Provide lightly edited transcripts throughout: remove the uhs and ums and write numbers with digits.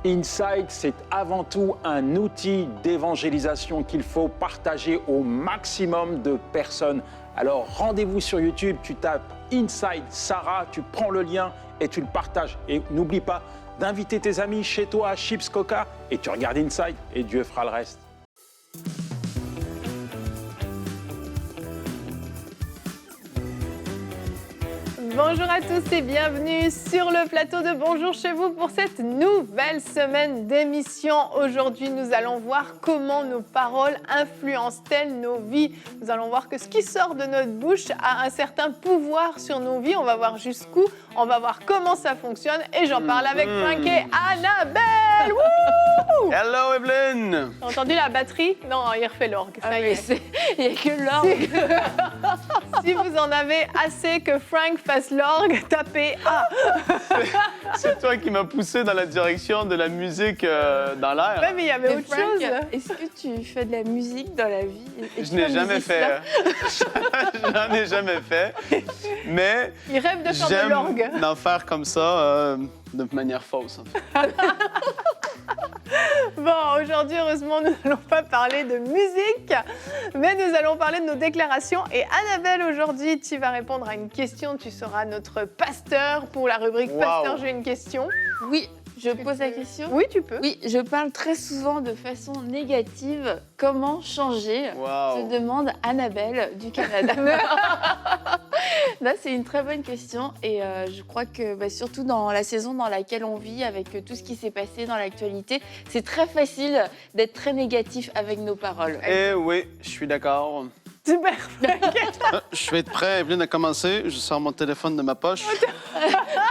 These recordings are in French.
Insight, c'est avant tout un outil d'évangélisation qu'il faut partager au maximum de personnes. Alors rendez-vous sur YouTube, tu tapes Insight Sarah, tu prends le lien et tu le partages. Et n'oublie pas d'inviter tes amis chez toi à Chips Coca et tu regardes Insight et Dieu fera le reste. Bonjour à tous et bienvenue sur le plateau de Bonjour chez vous pour cette nouvelle semaine d'émission. Aujourd'hui, nous allons voir comment nos paroles influencent-elles nos vies. Nous allons voir que ce qui sort de notre bouche a un certain pouvoir sur nos vies. On va voir jusqu'où, on va voir comment ça fonctionne et j'en parle avec Frank et Annabelle. Wouh! Hello Evelyne! T'as entendu la batterie? Non, il refait l'orgue. Ça y est. Il n'y a que l'orgue. Si vous en avez assez que Frank fasse l'orgue, tapez A. C'est toi qui m'as poussé dans la direction de la musique dans l'air. Ouais, mais il y avait autre chose. Est-ce que tu fais de la musique dans la vie? Je n'ai jamais fait. Je n'en ai jamais fait. Mais Il rêve de faire de j'aime l'orgue. d'en faire comme ça, de manière fausse. En fait. Bon, aujourd'hui, heureusement, nous n'allons pas parler de musique, mais nous allons parler de nos déclarations. Et Annabelle, aujourd'hui, tu vas répondre à une question. Tu seras notre pasteur pour la rubrique Wow. Pasteur, j'ai une question. Oui, je pose la question. Oui, tu peux. Oui, je parle très souvent de façon négative. Comment changer? Wow. Se demande Annabelle du Canada. Là, c'est une très bonne question et je crois que surtout dans la saison dans laquelle on vit, avec tout ce qui s'est passé dans l'actualité, c'est très facile d'être très négatif avec nos paroles. Eh oui, je suis d'accord. Super. Je vais être prêt, Evelyne, à commencer. Je sors mon téléphone de ma poche.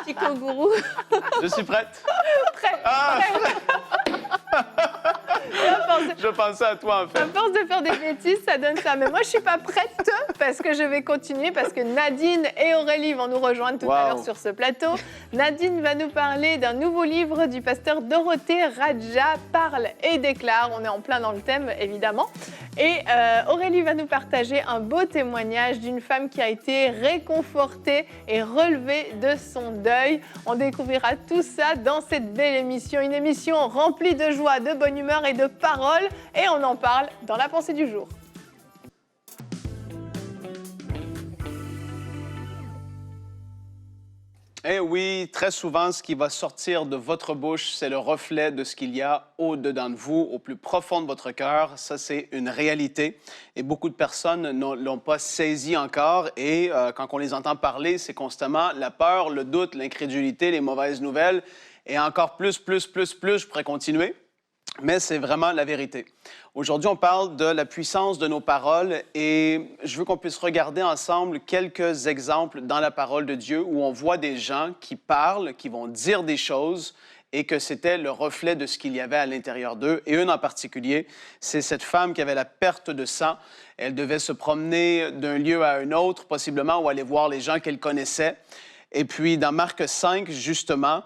Petit kangourou. Je suis prête. Prêt. Ah! À Je pensais à toi, en fait. force de faire des bêtises, ça donne ça. Mais moi, je suis pas prête parce que je vais continuer, parce que Nadine et Aurélie vont nous rejoindre tout à Wow. l'heure sur ce plateau. Nadine va nous parler d'un nouveau livre du pasteur Dorothée Radja, Parle et déclare. On est en plein dans le thème, évidemment. Et Aurélie va nous partager un beau témoignage d'une femme qui a été réconfortée et relevée de son deuil. On découvrira tout ça dans cette belle émission. Une émission remplie de joie, de bonne humeur et de paroles. Et on en parle dans la pensée du jour. Eh oui, très souvent, ce qui va sortir de votre bouche, c'est le reflet de ce qu'il y a au-dedans de vous, au plus profond de votre cœur. Ça, c'est une réalité. Et beaucoup de personnes ne l'ont pas saisi encore. Et quand on les entend parler, c'est constamment la peur, le doute, l'incrédulité, les mauvaises nouvelles. Et encore plus, je pourrais continuer. Mais c'est vraiment la vérité. Aujourd'hui, on parle de la puissance de nos paroles et je veux qu'on puisse regarder ensemble quelques exemples dans la parole de Dieu où on voit des gens qui parlent, qui vont dire des choses et que c'était le reflet de ce qu'il y avait à l'intérieur d'eux. Et une en particulier, c'est cette femme qui avait la perte de sang. Elle devait se promener d'un lieu à un autre, possiblement, ou aller voir les gens qu'elle connaissait. Et puis, dans Marc 5, justement,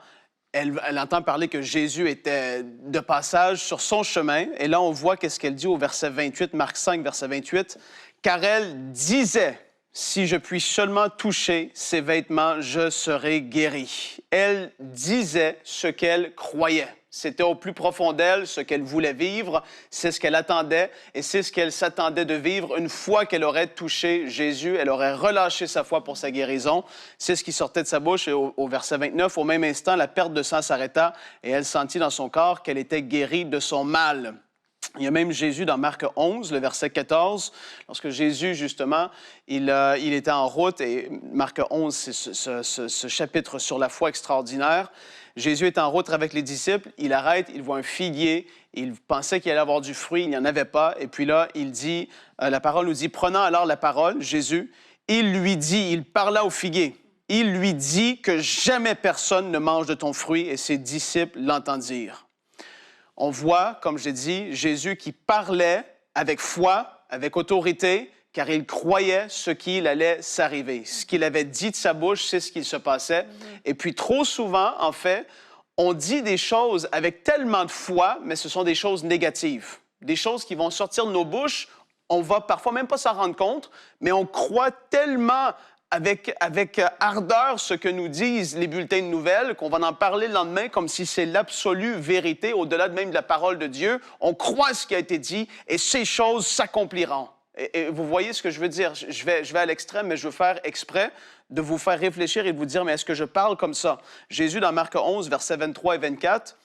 elle entend parler que Jésus était de passage sur son chemin. Et là, on voit qu'est-ce qu'elle dit au verset 28, Marc 5, verset 28. « Car elle disait, si je puis seulement toucher ses vêtements, je serai guérie. » Elle disait ce qu'elle croyait. C'était au plus profond d'elle ce qu'elle voulait vivre, c'est ce qu'elle attendait et c'est ce qu'elle s'attendait de vivre une fois qu'elle aurait touché Jésus. Elle aurait relâché sa foi pour sa guérison. C'est ce qui sortait de sa bouche. Et au verset 29, au même instant, la perte de sang s'arrêta et elle sentit dans son corps qu'elle était guérie de son mal. Il y a même Jésus dans Marc 11, le verset 14, lorsque Jésus, justement, il était en route, et Marc 11, c'est ce chapitre sur la foi extraordinaire. Jésus est en route avec les disciples, il arrête, il voit un figuier, il pensait qu'il allait avoir du fruit, il n'y en avait pas, et puis là, il dit, la parole nous dit, prenant alors la parole, Jésus, il lui dit, il parla au figuier, il lui dit que jamais personne ne mange de ton fruit, et ses disciples l'entendirent. On voit, comme j'ai dit, Jésus qui parlait avec foi, avec autorité, car il croyait ce qu'il allait s'arriver. Ce qu'il avait dit de sa bouche, c'est ce qu'il se passait. Et puis trop souvent, en fait, on dit des choses avec tellement de foi, mais ce sont des choses négatives. Des choses qui vont sortir de nos bouches, on va parfois même pas s'en rendre compte, mais on croit tellement avec ardeur ce que nous disent les bulletins de nouvelles, qu'on va en parler le lendemain comme si c'est l'absolue vérité, au-delà même de la parole de Dieu. On croit ce qui a été dit et ces choses s'accompliront. Et vous voyez ce que je veux dire? Je vais à l'extrême, mais je veux faire exprès de vous faire réfléchir et de vous dire, mais est-ce que je parle comme ça? Jésus, dans Marc 11, versets 23 et 24,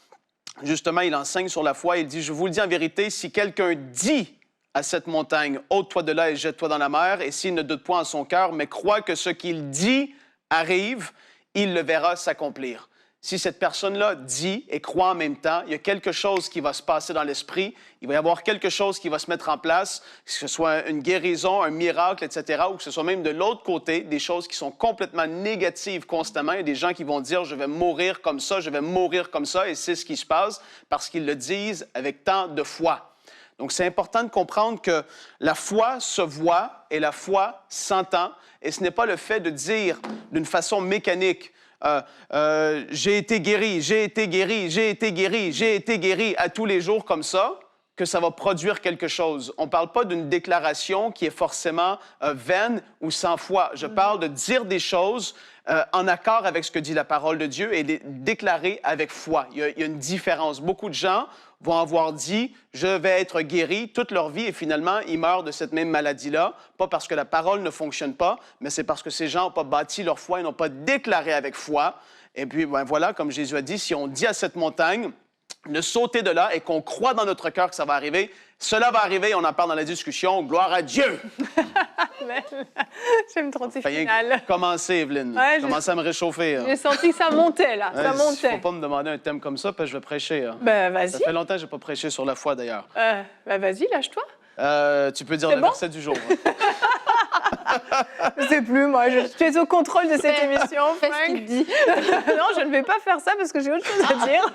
justement, il enseigne sur la foi. Il dit, je vous le dis en vérité, si quelqu'un dit à cette montagne, ôte-toi de là et jette-toi dans la mer, et s'il ne doute point en son cœur, mais croit que ce qu'il dit arrive, il le verra s'accomplir. Si cette personne-là dit et croit en même temps, il y a quelque chose qui va se passer dans l'esprit, il va y avoir quelque chose qui va se mettre en place, que ce soit une guérison, un miracle, etc., ou que ce soit même de l'autre côté, des choses qui sont complètement négatives constamment. Il y a des gens qui vont dire « je vais mourir comme ça, je vais mourir comme ça », et c'est ce qui se passe parce qu'ils le disent avec tant de foi. Donc, c'est important de comprendre que la foi se voit et la foi s'entend, et ce n'est pas le fait de dire d'une façon mécanique j'ai été guéri, j'ai été guéri, j'ai été guéri, j'ai été guéri à tous les jours comme ça, que ça va produire quelque chose. On ne parle pas d'une déclaration qui est forcément vaine ou sans foi. Je parle de dire des choses en accord avec ce que dit la parole de Dieu et de déclarer avec foi. Il y a une différence. Beaucoup de gens vont avoir dit « je vais être guéri » toute leur vie et finalement, ils meurent de cette même maladie-là, pas parce que la parole ne fonctionne pas, mais c'est parce que ces gens n'ont pas bâti leur foi, ils n'ont pas déclaré avec foi. Et puis, ben voilà, comme Jésus a dit, si on dit à cette montagne de sauter de là et qu'on croit dans notre cœur que ça va arriver, cela va arriver, on en parle dans la discussion, gloire à Dieu! J'aime trop tes finales. Commencez, Evelyne. Ouais, commencez à me réchauffer. J'ai senti que ça montait, là. Ça montait. Il ne faut pas me demander un thème comme ça, parce que je vais prêcher. Ben, vas-y. Ça fait longtemps que je n'ai pas prêché sur la foi, d'ailleurs. Ben, vas-y, lâche-toi. Tu peux dire le verset du jour. Je sais plus, moi. Tu es au contrôle de cette émission, Fais ce qu'il Frank. dit. Non, je ne vais pas faire ça parce que j'ai autre chose à dire.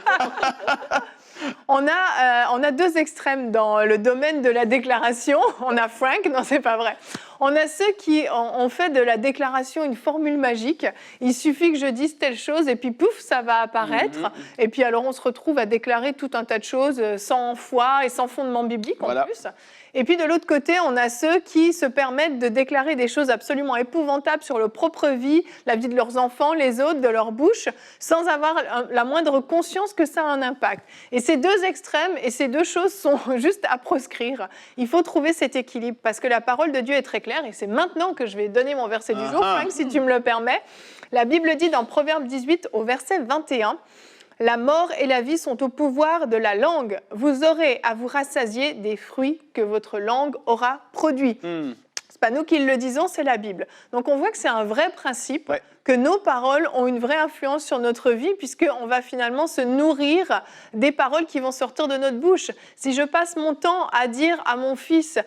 On a deux extrêmes dans le domaine de la déclaration. On a Frank, non, c'est pas vrai. On a ceux qui ont fait de la déclaration une formule magique. Il suffit que je dise telle chose et puis pouf, ça va apparaître. Et puis alors on se retrouve à déclarer tout un tas de choses sans foi et sans fondement biblique en plus. Et puis de l'autre côté, on a ceux qui se permettent de déclarer des choses absolument épouvantables sur leur propre vie, la vie de leurs enfants, les autres, de leur bouche, sans avoir la moindre conscience que ça a un impact. Et ces deux extrêmes et ces deux choses sont juste à proscrire. Il faut trouver cet équilibre parce que la parole de Dieu est très claire et c'est maintenant que je vais donner mon verset du jour, Frank, si tu me le permets. La Bible dit dans Proverbe 18 au verset 21, « La mort et la vie sont au pouvoir de la langue. Vous aurez à vous rassasier des fruits que votre langue aura produits. » C'est pas nous qui le disons, c'est la Bible. Donc on voit que c'est un vrai principe, que nos paroles ont une vraie influence sur notre vie, puisqu'on va finalement se nourrir des paroles qui vont sortir de notre bouche. Si je passe mon temps à dire à mon fils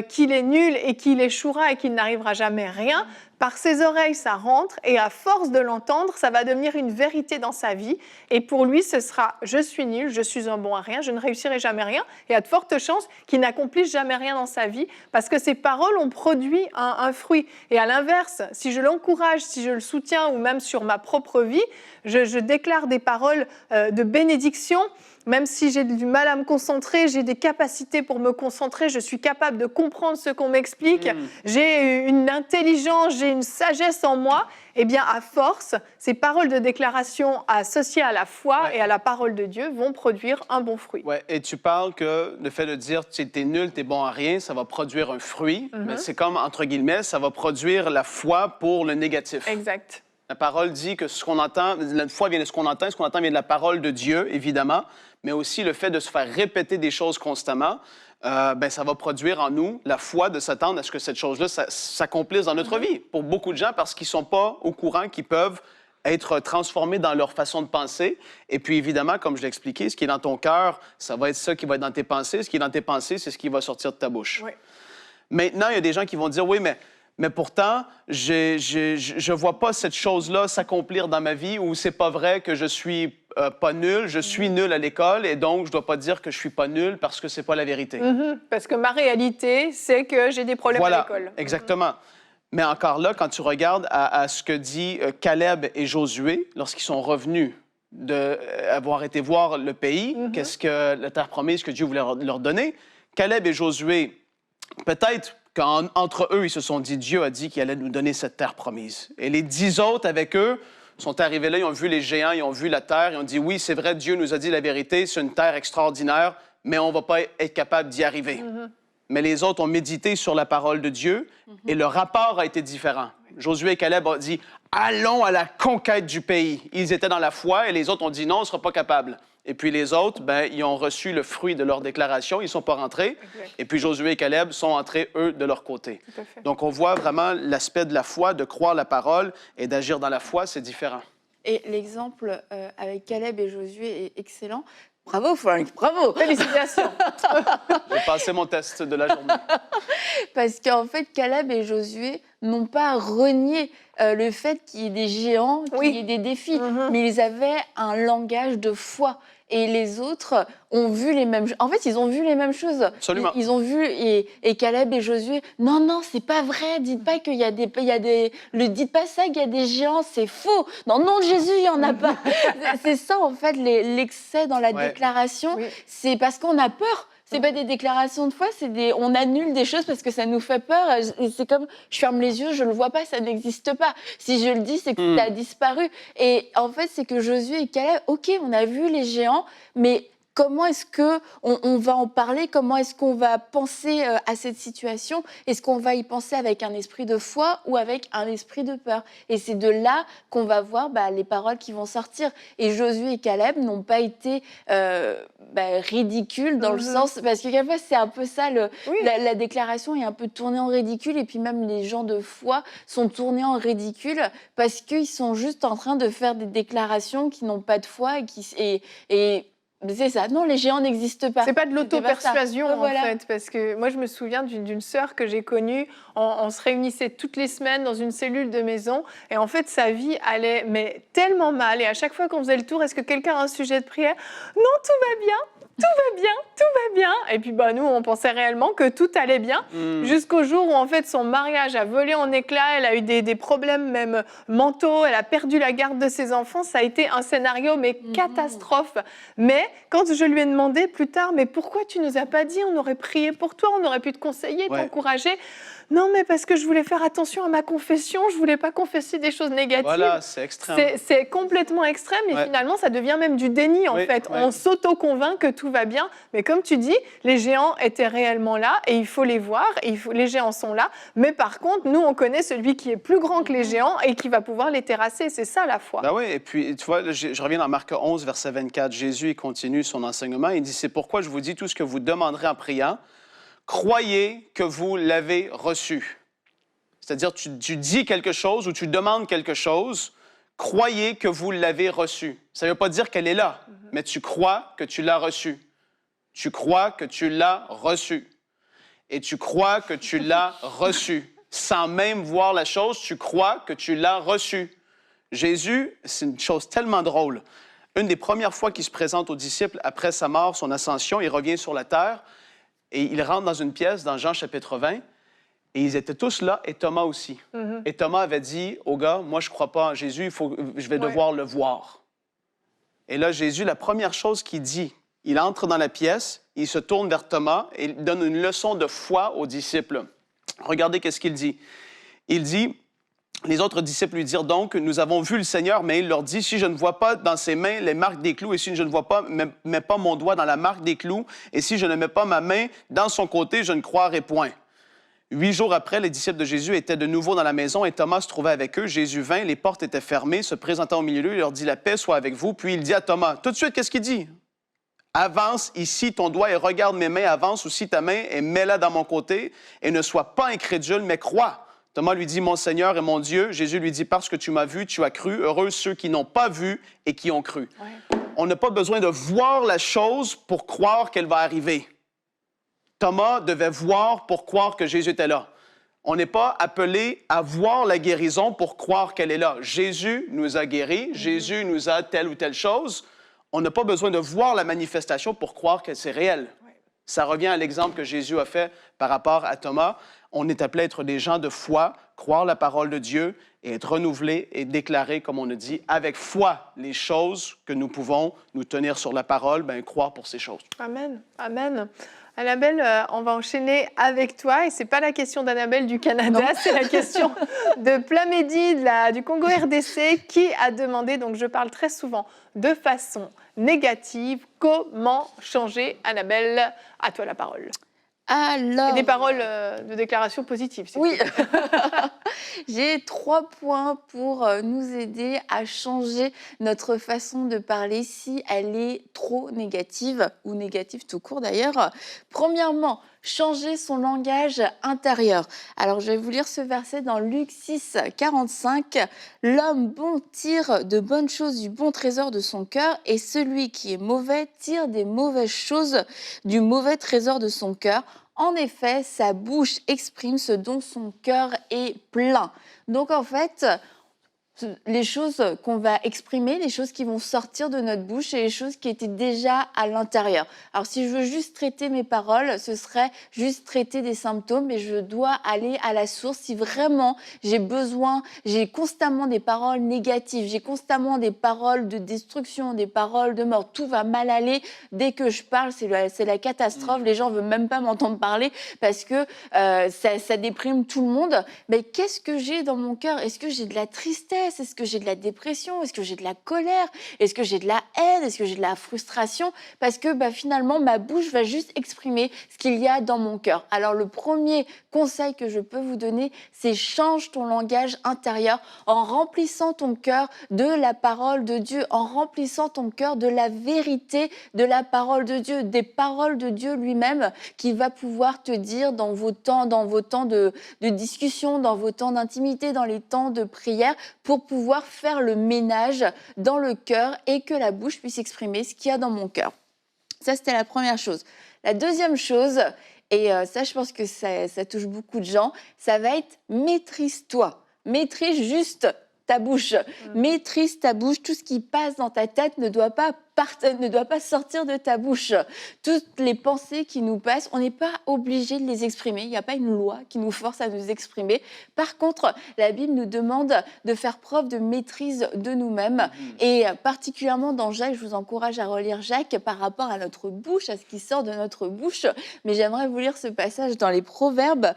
qu'il est nul et qu'il échouera et qu'il n'arrivera jamais rien, par ses oreilles, ça rentre et à force de l'entendre, ça va devenir une vérité dans sa vie. Et pour lui, ce sera « je suis nul, je suis un bon à rien, je ne réussirai jamais rien ». Et il y a de fortes chances qu'il n'accomplisse jamais rien dans sa vie parce que ces paroles ont produit un fruit. Et à l'inverse, si je l'encourage, si je le soutiens ou même sur ma propre vie, je déclare des paroles de bénédiction. Même si j'ai du mal à me concentrer, j'ai des capacités pour me concentrer, je suis capable de comprendre ce qu'on m'explique, j'ai une intelligence, j'ai une sagesse en moi, eh bien à force, ces paroles de déclaration associées à la foi et à la parole de Dieu vont produire un bon fruit. Oui, et tu parles que le fait de dire tu es nul, tu es bon à rien, ça va produire un fruit, mais c'est comme, entre guillemets, ça va produire la foi pour le négatif. Exact. La parole dit que ce qu'on entend, la foi vient de ce qu'on entend vient de la parole de Dieu, évidemment, mais aussi le fait de se faire répéter des choses constamment, ça va produire en nous la foi de s'attendre à ce que cette chose-là s'accomplisse dans notre vie. Pour beaucoup de gens, parce qu'ils ne sont pas au courant qu'ils peuvent être transformés dans leur façon de penser. Et puis, évidemment, comme je l'ai expliqué, ce qui est dans ton cœur, ça va être ça qui va être dans tes pensées. Ce qui est dans tes pensées, c'est ce qui va sortir de ta bouche. Oui. Maintenant, il y a des gens qui vont dire, oui, mais pourtant, je ne vois pas cette chose-là s'accomplir dans ma vie où c'est pas vrai que je suis pas nul, je suis nul à l'école et donc je ne dois pas dire que je suis pas nul parce que c'est pas la vérité. Parce que ma réalité, c'est que j'ai des problèmes à l'école. Exactement. Mais encore là, quand tu regardes à ce que dit Caleb et Josué lorsqu'ils sont revenus d'avoir été voir le pays, qu'est-ce que la terre promise que Dieu voulait leur donner, Caleb et Josué, peut-être Entre eux, ils se sont dit, Dieu a dit qu'il allait nous donner cette terre promise. Et les 10 autres avec eux sont arrivés là, ils ont vu les géants, ils ont vu la terre, ils ont dit, oui, c'est vrai, Dieu nous a dit la vérité, c'est une terre extraordinaire, mais on ne va pas être capable d'y arriver. Mais les autres ont médité sur la parole de Dieu et le rapport a été différent. Josué et Caleb ont dit, allons à la conquête du pays. Ils étaient dans la foi et les autres ont dit, non, on ne sera pas capable. Et puis les autres, ils ont reçu le fruit de leur déclaration, ils ne sont pas rentrés. Exact. Et puis Josué et Caleb sont entrés, eux, de leur côté. Tout à fait. Donc on voit vraiment l'aspect de la foi, de croire la parole et d'agir dans la foi, c'est différent. Et l'exemple avec Caleb et Josué est excellent. Bravo, Frank, bravo! Félicitations. J'ai passé mon test de la journée. Parce qu'en fait, Caleb et Josué n'ont pas renié le fait qu'il y ait des géants, qu'il y ait des défis, mais ils avaient un langage de foi. Et les autres ont vu les mêmes choses. En fait, ils ont vu les mêmes choses. Absolument. Ils ont vu, et Caleb et Josué, non, c'est pas vrai, dites pas qu'il y a des... dites pas ça, qu'il y a des géants, c'est faux. Non, non, Jésus, il y en a pas. C'est ça, en fait, l'excès dans la déclaration. Oui. C'est parce qu'on a peur. C'est pas des déclarations de foi, on annule des choses parce que ça nous fait peur. Et c'est comme, je ferme les yeux, je le vois pas, ça n'existe pas. Si je le dis, c'est que ça a disparu. Et en fait, c'est que Josué et Caleb, ok, on a vu les géants, mais comment est-ce qu'on va en parler? Comment est-ce qu'on va penser à cette situation? Est-ce qu'on va y penser avec un esprit de foi ou avec un esprit de peur? Et c'est de là qu'on va voir les paroles qui vont sortir. Et Josué et Caleb n'ont pas été ridicules dans le sens... Parce que quelquefois, c'est un peu ça, la déclaration est un peu tournée en ridicule. Et puis même les gens de foi sont tournés en ridicule parce qu'ils sont juste en train de faire des déclarations qui n'ont pas de foi et c'est ça, non, les géants n'existent pas. C'est pas de l'auto-persuasion, en voilà. fait, parce que moi, je me souviens d'une sœur que j'ai connue. On se réunissait toutes les semaines dans une cellule de maison, et en fait, sa vie allait tellement mal. Et à chaque fois qu'on faisait le tour, est-ce que quelqu'un a un sujet de prière? Non, tout va bien. Tout va bien, tout va bien. Et puis nous, on pensait réellement que tout allait bien, jusqu'au jour où en fait son mariage a volé en éclats, elle a eu des problèmes même mentaux, elle a perdu la garde de ses enfants. Ça a été un scénario catastrophe. Mais quand je lui ai demandé plus tard, mais pourquoi tu nous as pas dit? On aurait prié pour toi, on aurait pu te conseiller, t'encourager. Non, mais parce que je voulais faire attention à ma confession, je voulais pas confesser des choses négatives. Voilà, c'est extrême. C'est complètement extrême et finalement, ça devient même du déni en fait. On s'auto-convainc que tout va bien, mais comme tu dis, les géants étaient réellement là et il faut les voir, les géants sont là, mais par contre, nous, on connaît celui qui est plus grand que les géants et qui va pouvoir les terrasser. C'est ça la foi. Oui, et puis, tu vois, je reviens dans Marc 11, verset 24. Jésus, il continue son enseignement. Il dit, c'est pourquoi je vous dis tout ce que vous demanderez en priant. Croyez que vous l'avez reçu. C'est-à-dire, tu dis quelque chose ou tu demandes quelque chose, croyez que vous l'avez reçu. Ça ne veut pas dire qu'elle est là, mais tu crois que tu l'as reçue. Tu crois que tu l'as reçu. Et tu crois que tu l'as reçu. Sans même voir la chose, tu crois que tu l'as reçu. Jésus, c'est une chose tellement drôle. Une des premières fois qu'il se présente aux disciples après sa mort, son ascension, il revient sur la terre. Et il rentre dans une pièce, dans Jean chapitre 20, et ils étaient tous là, et Thomas aussi. Et Thomas avait dit aux gars, moi je ne crois pas en Jésus, je vais devoir le voir. Et là, Jésus, la première chose qu'il dit, il entre dans la pièce, il se tourne vers Thomas et il donne une leçon de foi aux disciples. Regardez qu'est-ce qu'il dit. Il dit, les autres disciples lui dirent donc, nous avons vu le Seigneur, mais il leur dit, si je ne vois pas dans ses mains les marques des clous, et si je ne vois pas, mets pas mon doigt dans la marque des clous, et si je ne mets pas ma main dans son côté, je ne croirai point. 8 jours après, les disciples de Jésus étaient de nouveau dans la maison, et Thomas se trouvait avec eux. Jésus vint, les portes étaient fermées, se présentant au milieu d'eux, il leur dit, la paix soit avec vous. Puis il dit à Thomas, tout de suite, qu'est-ce qu'il dit? Avance ici ton doigt et regarde mes mains, avance aussi ta main et mets-la dans mon côté, et ne sois pas incrédule, mais crois. Thomas lui dit, mon Seigneur et mon Dieu. Jésus lui dit, parce que tu m'as vu, tu as cru. Heureux ceux qui n'ont pas vu et qui ont cru. Ouais. On n'a pas besoin de voir la chose pour croire qu'elle va arriver. Thomas devait voir pour croire que Jésus était là. On n'est pas appelé à voir la guérison pour croire qu'elle est là. Jésus nous a guéris, Jésus nous a telle ou telle chose. On n'a pas besoin de voir la manifestation pour croire que c'est réel. Ouais. Ça revient à l'exemple que Jésus a fait par rapport à Thomas. On est appelé à être des gens de foi, croire la parole de Dieu et être renouvelés et déclarer, comme on a dit, avec foi, les choses que nous pouvons nous tenir sur la parole, croire pour ces choses. Amen, amen. Annabelle, on va enchaîner avec toi. Et ce n'est pas la question d'Annabelle du Canada, c'est la question de Plamedi du Congo RDC qui a demandé, donc je parle très souvent de façon négative, comment changer. Annabelle, à toi la parole. Alors... Et des paroles de déclaration positive. Oui, j'ai 3 points pour nous aider à changer notre façon de parler si elle est trop négative ou négative tout court d'ailleurs. Premièrement, changer son langage intérieur. Alors, je vais vous lire ce verset dans Luc 6, 45. « L'homme bon tire de bonnes choses du bon trésor de son cœur et celui qui est mauvais tire des mauvaises choses du mauvais trésor de son cœur. En effet, sa bouche exprime ce dont son cœur est plein. » Donc, en fait, les choses qu'on va exprimer, les choses qui vont sortir de notre bouche et les choses qui étaient déjà à l'intérieur. Alors, si je veux juste traiter mes paroles, ce serait juste traiter des symptômes, mais je dois aller à la source. Si vraiment j'ai constamment des paroles négatives, j'ai constamment des paroles de destruction, des paroles de mort, tout va mal aller. Dès que je parle, c'est la catastrophe. Les gens ne veulent même pas m'entendre parler parce que ça déprime tout le monde. Mais qu'est-ce que j'ai dans mon cœur? Est-ce que j'ai de la tristesse? Est-ce que j'ai de la dépression? Est-ce que j'ai de la colère? Est-ce que j'ai de la haine? Est-ce que j'ai de la frustration? Parce que finalement, ma bouche va juste exprimer ce qu'il y a dans mon cœur. Alors, le premier conseil que je peux vous donner, c'est change ton langage intérieur en remplissant ton cœur de la parole de Dieu, en remplissant ton cœur de la vérité de la parole de Dieu, des paroles de Dieu lui-même qui va pouvoir te dire dans vos temps de discussion, dans vos temps d'intimité, dans les temps de prière, pour pouvoir faire le ménage dans le cœur et que la bouche puisse exprimer ce qu'il y a dans mon cœur. Ça, c'était la première chose. La deuxième chose, et ça, je pense que ça touche beaucoup de gens, ça va être maîtrise-toi. Maîtrise juste ta bouche. Maîtrise ta bouche. Tout ce qui passe dans ta tête ne doit pas sortir de ta bouche. Toutes les pensées qui nous passent, on n'est pas obligé de les exprimer. Il n'y a pas une loi qui nous force à nous exprimer. Par contre, la Bible nous demande de faire preuve de maîtrise de nous-mêmes. Et particulièrement dans Jacques, je vous encourage à relire Jacques par rapport à notre bouche, à ce qui sort de notre bouche. Mais j'aimerais vous lire ce passage dans les Proverbes,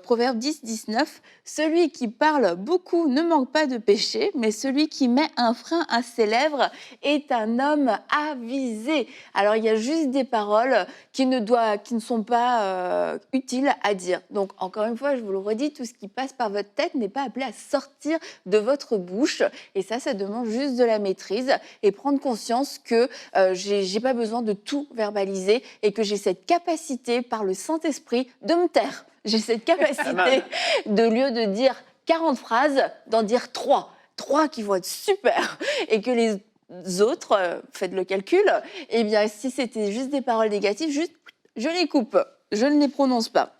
Proverbes 10, 19. « Celui qui parle beaucoup ne manque pas de péché, mais celui qui met un frein à ses lèvres est un homme avisé. » Alors, il y a juste des paroles qui ne sont pas utiles à dire. Donc, encore une fois, je vous le redis, tout ce qui passe par votre tête n'est pas appelé à sortir de votre bouche. Et ça demande juste de la maîtrise et prendre conscience que j'ai pas besoin de tout verbaliser et que j'ai cette capacité par le Saint-Esprit de me taire. J'ai cette capacité, de lieu de dire 40 phrases, d'en dire 3. 3 qui vont être super. Et que les autres, faites le calcul, eh bien, si c'était juste des paroles négatives, je les coupe. Je ne les prononce pas.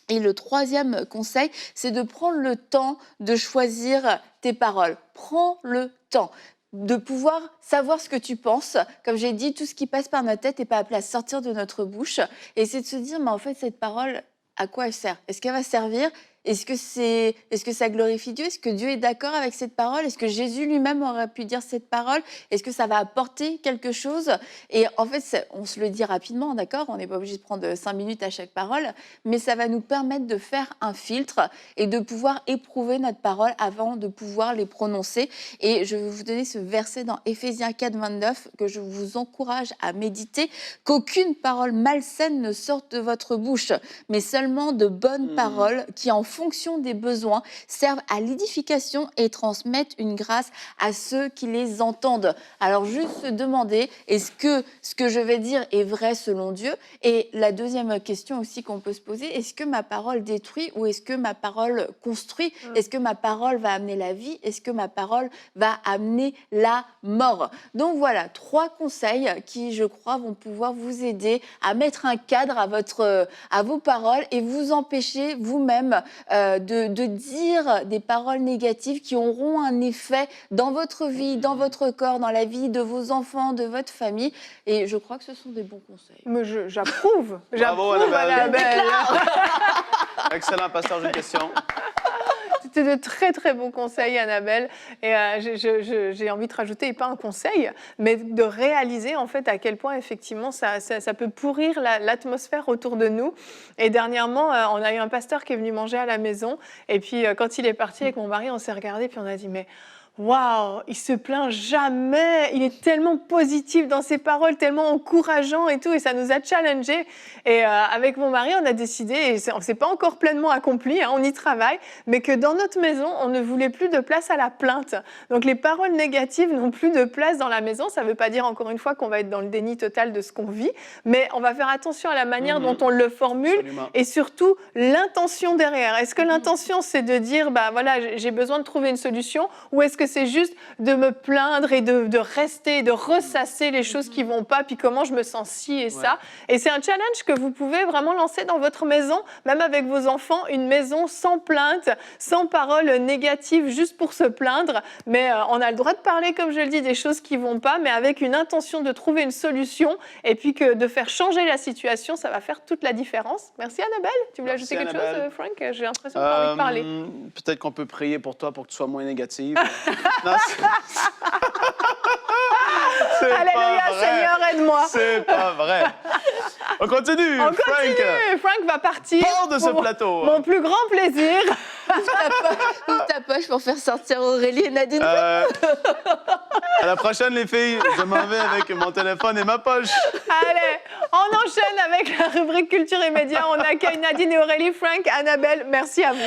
Et le troisième conseil, c'est de prendre le temps de choisir tes paroles. Prends le temps de pouvoir savoir ce que tu penses. Comme j'ai dit, tout ce qui passe par notre tête n'est pas appelé à sortir de notre bouche. Et c'est de se dire, mais en fait, cette parole, à quoi elle sert? Est-ce qu'elle va servir? Est-ce que ça glorifie Dieu? Est-ce que Dieu est d'accord avec cette parole? Est-ce que Jésus lui-même aurait pu dire cette parole? Est-ce que ça va apporter quelque chose? Et en fait, on se le dit rapidement, d'accord? On n'est pas obligé de prendre 5 minutes à chaque parole, mais ça va nous permettre de faire un filtre et de pouvoir éprouver notre parole avant de pouvoir les prononcer. Et je vais vous donner ce verset dans Éphésiens 4, 29 que je vous encourage à méditer. « Qu'aucune parole malsaine ne sorte de votre bouche, mais seulement de bonnes paroles qui en fonction des besoins, servent à l'édification et transmettent une grâce à ceux qui les entendent. » Alors, juste se demander, est-ce que ce que je vais dire est vrai selon Dieu? Et la deuxième question aussi qu'on peut se poser, est-ce que ma parole détruit ou est-ce que ma parole construit? Est-ce que ma parole va amener la vie? Est-ce que ma parole va amener la mort? Donc voilà, 3 conseils qui, je crois, vont pouvoir vous aider à mettre un cadre à vos paroles et vous empêcher vous-même de dire des paroles négatives qui auront un effet dans votre vie, dans votre corps, dans la vie de vos enfants, de votre famille. Et je crois que ce sont des bons conseils. Mais j'approuve. Bravo, Annabelle. Excellent, pasteur, j'ai une question. Tout c'était de très très bons conseils, Annabelle. Et j'ai envie de rajouter, et pas un conseil, mais de réaliser en fait à quel point effectivement ça peut pourrir l'atmosphère autour de nous. Et dernièrement, on a eu un pasteur qui est venu manger à la maison. Et puis quand il est parti avec mon mari, on s'est regardé puis on a dit mais waouh, il se plaint jamais, il est tellement positif dans ses paroles, tellement encourageant et tout, et ça nous a challengés. Et avec mon mari, on a décidé, et c'est pas encore pleinement accompli, hein, on y travaille, mais que dans notre maison, on ne voulait plus de place à la plainte. Donc les paroles négatives n'ont plus de place dans la maison. Ça veut pas dire encore une fois qu'on va être dans le déni total de ce qu'on vit, mais on va faire attention à la manière dont on le formule. Absolument. Et surtout l'intention derrière. Est-ce que l'intention c'est de dire bah voilà, j'ai besoin de trouver une solution, ou est-ce que c'est juste de me plaindre et de rester, de ressasser les choses qui vont pas, puis comment je me sens ci et ça. Et c'est un challenge que vous pouvez vraiment lancer dans votre maison, même avec vos enfants, une maison sans plainte, sans paroles négatives, juste pour se plaindre. Mais on a le droit de parler, comme je le dis, des choses qui vont pas, mais avec une intention de trouver une solution, et puis que de faire changer la situation, ça va faire toute la différence. Merci Annabelle. Tu voulais ajouter quelque chose, Frank? J'ai l'impression que tu as envie de parler. Peut-être qu'on peut prier pour toi pour que tu sois moins négative. Non, c'est Alléluia, pas vrai. Seigneur, aide-moi. C'est pas vrai. On continue. On continue. Frank va partir. Hors de ce pour plateau. Mon plus grand plaisir. Ouvre ta poche pour faire sortir Aurélie et Nadine. À la prochaine, les filles, je m'en vais avec mon téléphone et ma poche. Allez, on enchaîne avec la rubrique Culture et Médias. On accueille Nadine et Aurélie. Frank, Annabelle, merci à vous.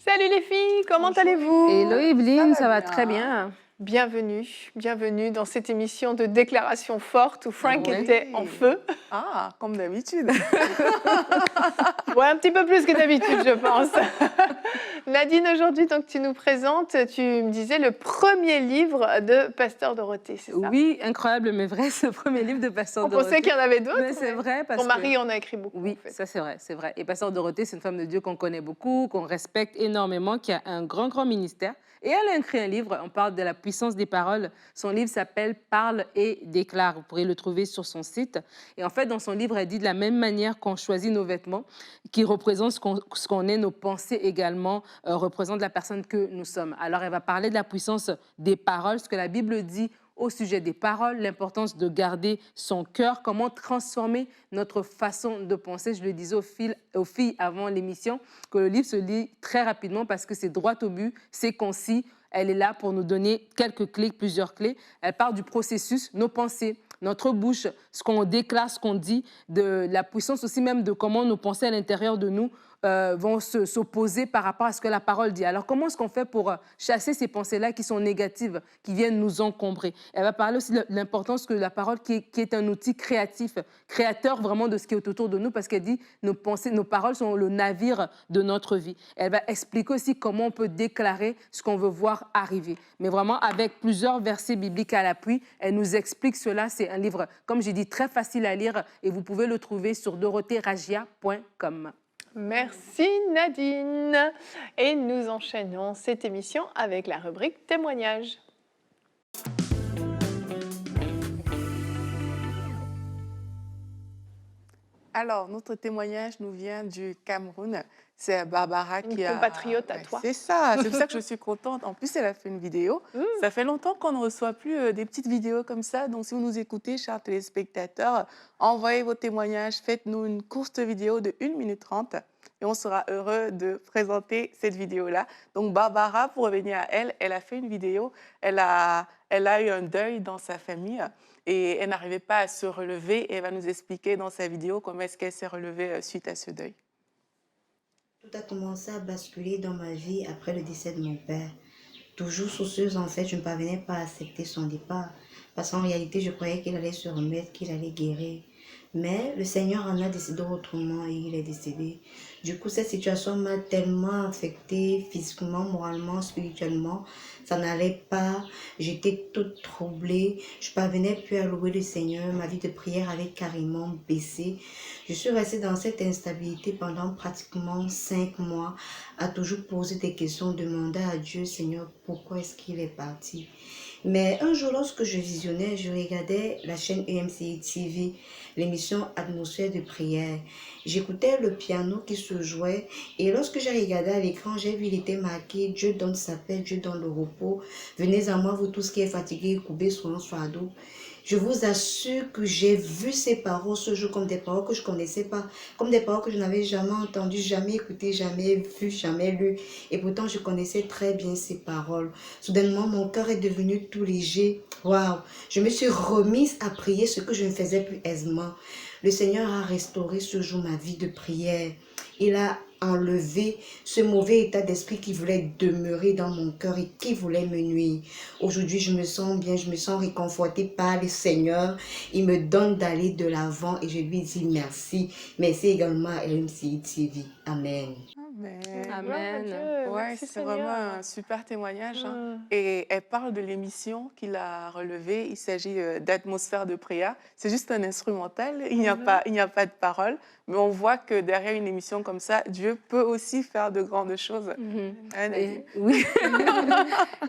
Salut les filles, comment allez-vous? Hello Evelyne, ça va très bien. Bienvenue dans cette émission de déclaration forte où Frank Oui. était en feu. Ah, comme d'habitude. Ouais, un petit peu plus que d'habitude, je pense. Nadine, aujourd'hui, donc, tu nous présentes, tu me disais, le premier livre de Pasteur Dorothée, c'est ça? Oui, incroyable mais vrai, ce premier livre de Pasteur On Dorothée. pensait qu'il y en avait d'autres. Mais c'est vrai parce Ton mari que... en a écrit beaucoup. Oui, en fait. ça c'est vrai, c'est vrai. Et Pasteur Dorothée, c'est une femme de Dieu qu'on connaît beaucoup, qu'on respecte énormément, qui a un grand ministère. Et elle a écrit un livre, on parle de la puissance des paroles. Son livre s'appelle « Parle et déclare ». Vous pourrez le trouver sur son site. Et en fait, dans son livre, elle dit de la même manière qu'on choisit nos vêtements, qui représentent ce qu'on est, nos pensées également représentent la personne que nous sommes. Alors, elle va parler de la puissance des paroles, ce que la Bible dit au sujet des paroles, l'importance de garder son cœur, comment transformer notre façon de penser. Je le disais aux filles avant l'émission, que le livre se lit très rapidement parce que c'est droit au but, c'est concis. Elle est là pour nous donner quelques clés, plusieurs clés. Elle parle du processus, nos pensées, notre bouche, ce qu'on déclare, ce qu'on dit, de la puissance aussi même de comment nos pensées à l'intérieur de nous vont s'opposer par rapport à ce que la parole dit. Alors, comment est-ce qu'on fait pour chasser ces pensées-là qui sont négatives, qui viennent nous encombrer? Elle va parler aussi de l'importance que la parole, qui est un outil créatif, créateur vraiment de ce qui est autour de nous, parce qu'elle dit nos pensées, nos paroles sont le navire de notre vie. Elle va expliquer aussi comment on peut déclarer ce qu'on veut voir arriver. Mais vraiment, avec plusieurs versets bibliques à l'appui, elle nous explique cela. C'est un livre, comme j'ai dit, très facile à lire et vous pouvez le trouver sur dorotheragia.com. Merci Nadine. Et nous enchaînons cette émission avec la rubrique témoignages. Alors, notre témoignage nous vient du Cameroun. C'est Barbara Une qui a... compatriote à Ouais, toi. C'est ça, c'est pour ça que je suis contente. En plus, elle a fait une vidéo. Ça fait longtemps qu'on ne reçoit plus des petites vidéos comme ça. Donc, si vous nous écoutez, chers téléspectateurs, envoyez vos témoignages, faites-nous une courte vidéo de 1 minute 30 et on sera heureux de présenter cette vidéo-là. Donc, Barbara, pour revenir à elle, elle a fait une vidéo. Elle a eu un deuil dans sa famille et elle n'arrivait pas à se relever. Et elle va nous expliquer dans sa vidéo comment est-ce qu'elle s'est relevée suite à ce deuil. Tout a commencé à basculer dans ma vie après le décès de mon père. Toujours soucieuse, en fait, je ne parvenais pas à accepter son départ. Parce qu'en réalité, je croyais qu'il allait se remettre, qu'il allait guérir. Mais le Seigneur en a décidé autrement et il est décédé. Du coup, cette situation m'a tellement affectée physiquement, moralement, spirituellement. Ça n'allait pas. J'étais toute troublée. Je parvenais plus à louer le Seigneur. Ma vie de prière avait carrément baissé. Je suis restée dans cette instabilité pendant pratiquement 5 mois, à toujours poser des questions, demander à Dieu, Seigneur, pourquoi est-ce qu'il est parti? Mais un jour, lorsque je visionnais, je regardais la chaîne EMCI TV, l'émission Atmosphère de prière. J'écoutais le piano qui se jouait et lorsque j'ai regardé à l'écran, j'ai vu il était marqué « Dieu donne sa paix, Dieu donne le repos. Venez à moi, vous tous qui êtes fatigués, courbés sur un fardeau. » Je vous assure que j'ai vu ces paroles ce jour comme des paroles que je ne connaissais pas, comme des paroles que je n'avais jamais entendues, jamais écoutées, jamais vues, jamais lues. Et pourtant, je connaissais très bien ces paroles. Soudainement, mon cœur est devenu tout léger. Waouh! Je me suis remise à prier ce que je ne faisais plus aisément. Le Seigneur a restauré ce jour ma vie de prière. Il a enlevé ce mauvais état d'esprit qui voulait demeurer dans mon cœur et qui voulait me nuire. Aujourd'hui, je me sens bien, je me sens réconfortée par le Seigneur. Il me donne d'aller de l'avant et je lui dis merci. Merci également à LMCI TV. Amen. Amen. Amen. Ouais, Merci, c'est Seigneur. vraiment un super témoignage. Et elle parle de l'émission qu'il a relevée. Il s'agit d'Atmosphère de prière. C'est juste un instrumental. Il n'y a pas de parole. Mais on voit que derrière une émission comme ça, Dieu peut aussi faire de grandes choses. Hein, Nadine? Oui.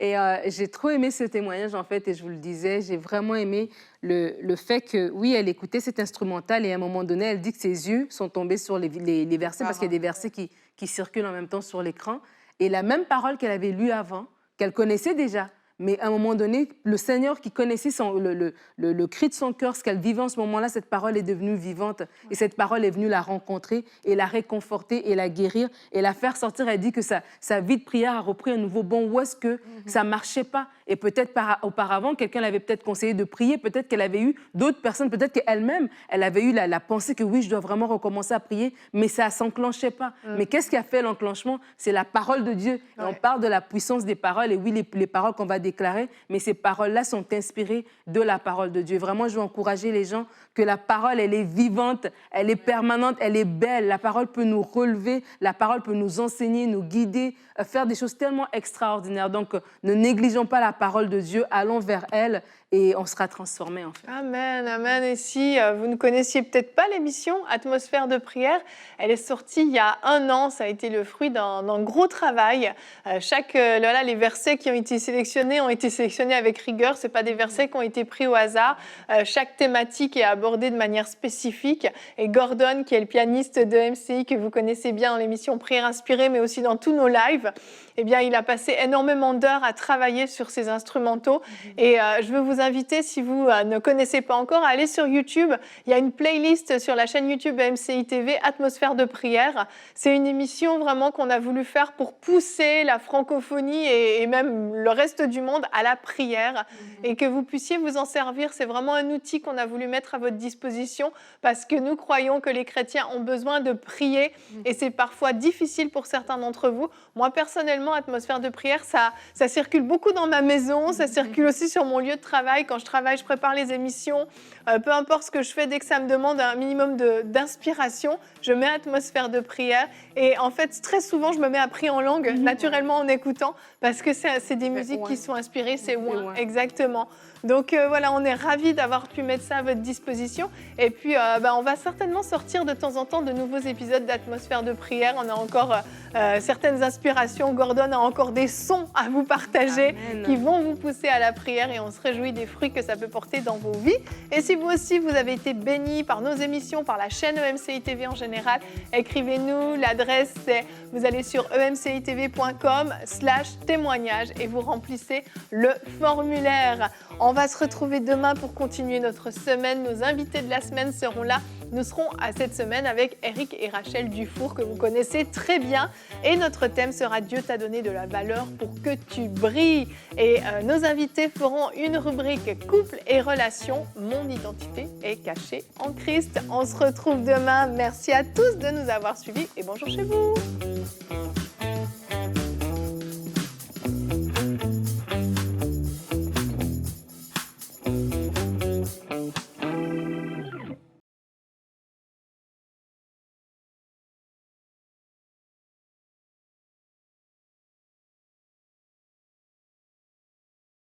Et j'ai trop aimé ce témoignage, en fait, et je vous le disais, j'ai vraiment aimé le fait que, oui, elle écoutait cet instrumental et à un moment donné, elle dit que ses yeux sont tombés sur les versets, parce qu'il y a des versets qui circulent en même temps sur l'écran. Et la même parole qu'elle avait lue avant, qu'elle connaissait déjà, mais à un moment donné, le Seigneur qui connaissait le cri de son cœur, ce qu'elle vivait en ce moment-là, cette parole est devenue vivante. Et cette parole est venue la rencontrer et la réconforter et la guérir et la faire sortir. Elle dit que sa vie de prière a repris un nouveau bond. Où est-ce que ça ne marchait pas? Et peut-être auparavant, quelqu'un l'avait peut-être conseillé de prier. Peut-être qu'elle avait eu d'autres personnes. Peut-être qu'elle-même, elle avait eu la pensée que oui, je dois vraiment recommencer à prier. Mais ça ne s'enclenchait pas. Mais qu'est-ce qui a fait l'enclenchement? C'est la parole de Dieu. Et on parle de la puissance des paroles. Et oui, les paroles qu'on va déclarer, mais ces paroles-là sont inspirées de la parole de Dieu. Vraiment, je veux encourager les gens que la parole, elle est vivante, elle est permanente, elle est belle. La parole peut nous relever, la parole peut nous enseigner, nous guider, faire des choses tellement extraordinaires. Donc, ne négligeons pas la parole de Dieu, allons vers elle et on sera transformés en fait. Amen, amen. Et si vous ne connaissiez peut-être pas l'émission Atmosphère de prière, elle est sortie il y a 1 an. Ça a été le fruit d'un gros travail. Les versets qui ont été sélectionnés avec rigueur. Ce pas des versets qui ont été pris au hasard. Chaque thématique est abordée de manière spécifique. Et Gordon, qui est le pianiste de MCI, que vous connaissez bien dans l'émission Prière inspirée, mais aussi dans tous nos lives, eh bien, il a passé énormément d'heures à travailler sur ces instrumentaux. Et je veux vous inviter, si vous ne connaissez pas encore, à aller sur YouTube. Il y a une playlist sur la chaîne YouTube MCI TV, Atmosphère de prière. C'est une émission vraiment qu'on a voulu faire pour pousser la francophonie et même le reste du monde à la prière et que vous puissiez vous en servir. C'est vraiment un outil qu'on a voulu mettre à votre disposition parce que nous croyons que les chrétiens ont besoin de prier et c'est parfois difficile pour certains d'entre vous. Moi, personnellement, Atmosphère de prière, ça circule beaucoup dans ma maison, ça circule aussi sur mon lieu de travail. Quand je travaille, je prépare les émissions. Peu importe ce que je fais, dès que ça me demande un minimum d'inspiration, je mets Atmosphère de prière. Et en fait, très souvent, je me mets à prier en langue, naturellement en écoutant, parce que c'est des musiques qui sont inspirées, c'est ouin, exactement. Donc voilà, on est ravis d'avoir pu mettre ça à votre disposition. Et puis, on va certainement sortir de temps en temps de nouveaux épisodes d'Atmosphère de prière. On a encore certaines inspirations. Gordon a encore des sons à vous partager qui vont vous pousser à la prière et on se réjouit des fruits que ça peut porter dans vos vies. Et si vous aussi, vous avez été bénis par nos émissions, par la chaîne EMCI TV en général, écrivez-nous. L'adresse, c'est vous allez sur emcitv.com/témoignage et vous remplissez le formulaire. On va se retrouver demain pour continuer notre semaine. Nos invités de la semaine seront là. Nous serons à cette semaine avec Eric et Rachel Dufour, que vous connaissez très bien. Et notre thème sera « Dieu t'a donné de la valeur pour que tu brilles ». Et nos invités feront une rubrique « Couple et relations. Mon identité est cachée en Christ ». On se retrouve demain. Merci à tous de nous avoir suivis et bonjour chez vous.